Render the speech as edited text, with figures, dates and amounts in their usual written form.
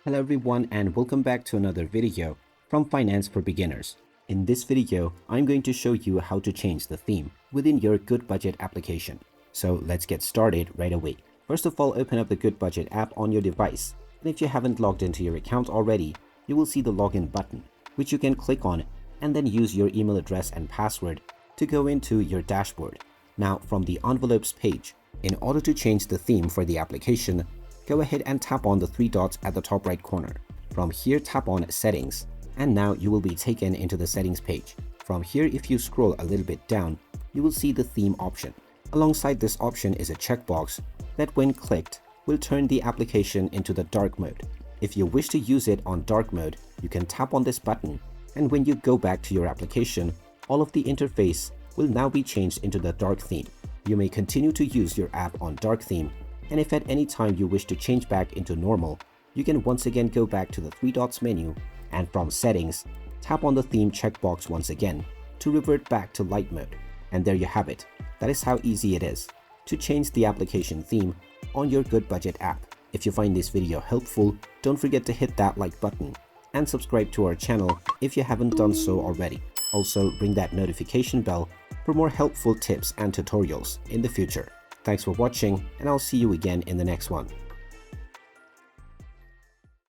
Hello everyone and welcome back to another video from Finance for Beginners. In this video, I'm going to show you how to change the theme within your Goodbudget application. So let's get started right away. First of all, open up the Goodbudget app on your device. And if you haven't logged into your account already, you will see the login button, which you can click on and then use your email address and password to go into your dashboard. Now from the envelopes page, in order to change the theme for the application, go ahead and tap on the three dots at the top right corner. From here, tap on Settings, and now you will be taken into the settings page. From here, if you scroll a little bit down, you will see the theme option. Alongside this option is a checkbox that when clicked will turn the application into the dark mode. If you wish to use it on dark mode, you can tap on this button, and when you go back to your application, all of the interface will now be changed into the dark theme. You may continue to use your app on dark theme, and if at any time you wish to change back into normal, you can once again go back to the three dots menu and from settings, tap on the theme checkbox once again to revert back to light mode. And there you have it. That is how easy it is to change the application theme on your Goodbudget app. If you find this video helpful, don't forget to hit that like button and subscribe to our channel if you haven't done so already. Also, ring that notification bell for more helpful tips and tutorials in the future. Thanks for watching, and I'll see you again in the next one.